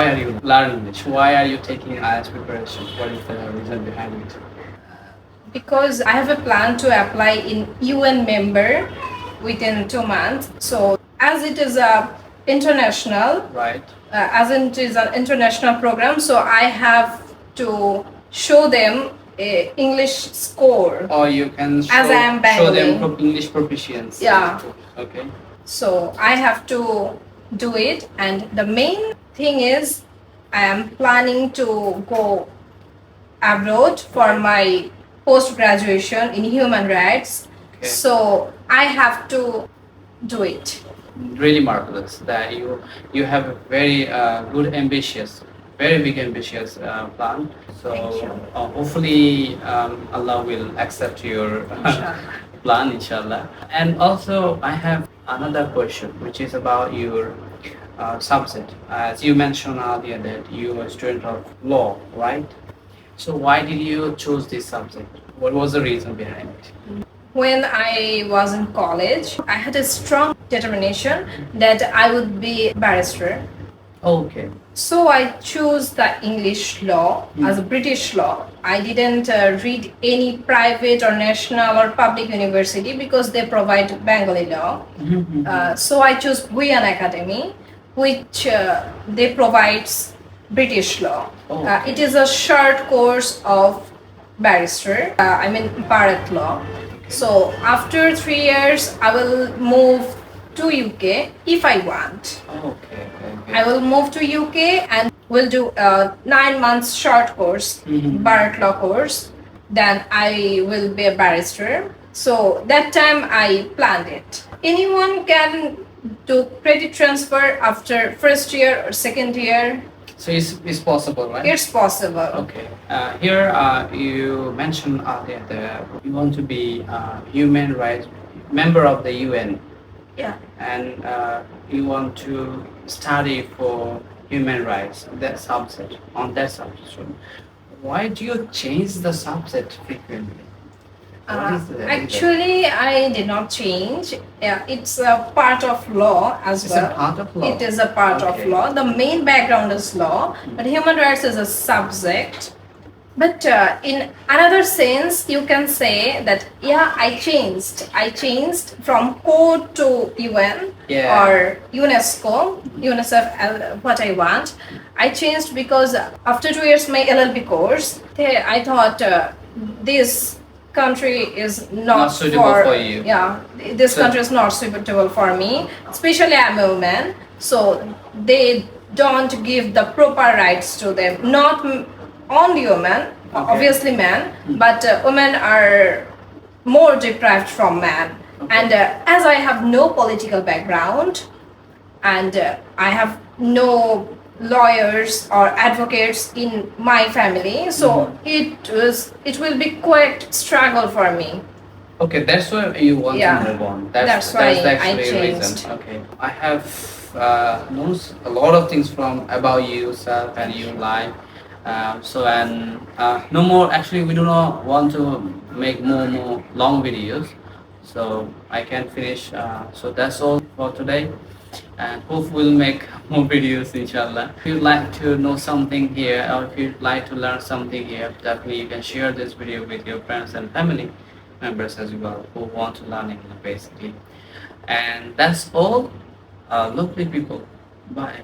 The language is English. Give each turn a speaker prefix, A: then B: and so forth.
A: Why are you learning this? Why are you taking IELTS preparation? What is the reason behind it?
B: Because I have a plan to apply in UN member within 2 months. So as it is a international,
A: Right.
B: as it is an international program, so I have to show them a English score.
A: Or you can show,
B: As I am
A: show them
B: Bengali.
A: English proficiency.
B: Yeah.
A: Okay.
B: So I have to do it, and the main thing is I am planning to go abroad for my post graduation in human rights.
A: Okay.
B: So I have to do it.
A: Really marvelous that you have a very good ambitious, very big ambitious plan. So
B: Thank you.
A: hopefully Allah will accept your
B: Inshallah.
A: plan, inshallah. And also I have another question, which is about your subject. As you mentioned earlier that you are a student of law, right? So why did you choose this subject? What was the reason behind it?
B: When I was in college, I had a strong determination that I would be barrister.
A: Okay.
B: So I chose the English law as a British law. I didn't read any private or national or public university because they provide Bengali law. So I chose Guian Academy, which they provides British law.
A: Oh.
B: It is a short course of barrister. I mean Bharat law. So after 3 years, I will move to UK if I want.
A: Okay.
B: I will move to UK and will do a 9 months short course, Bharat law course. Then I will be a barrister. So that time I planned it. Anyone can do credit transfer after first year or second year.
A: So it's possible, right?
B: It's possible.
A: Okay. Here you mentioned earlier that you want to be a human rights member of the UN,
B: Yeah.
A: and you want to study for human rights that subject on that subject. So why do you change the subject frequently? What is the reason?
B: Actually, I did not change. Yeah, it's a part of law as
A: It's
B: well.
A: a part of law.
B: It is a part of
A: Okay.
B: law. The main background is law, but human rights is a subject. But in another sense, you can say that yeah, I changed. I changed from code to UN
A: Yeah.
B: or UNESCO, UNICEF, what I want. I changed because after 2 years my LLB course, I thought this country is
A: Not suitable for you.
B: Yeah, this
A: So-
B: country is not suitable for me. Especially I'm a woman, so they don't give the proper rights to them. Not only women,
A: Okay.
B: obviously men, but women are more deprived from men.
A: Okay.
B: And as I have no political background, and I have no lawyers or advocates in my family, so it will be quite struggle for me.
A: Okay, that's why you want
B: Yeah.
A: to move on.
B: That's why
A: the
B: I
A: actually
B: changed.
A: reason. Okay, I have known a lot of things from about yourself and your life. No more. Actually, we do not want to make more long videos, so I can finish. So that's all for today, and hope we'll make more videos, inshallah. If you'd like to know something here, or if you'd like to learn something here, definitely you can share this video with your friends and family members as well who want to learn English basically. And that's all, lovely people. Bye.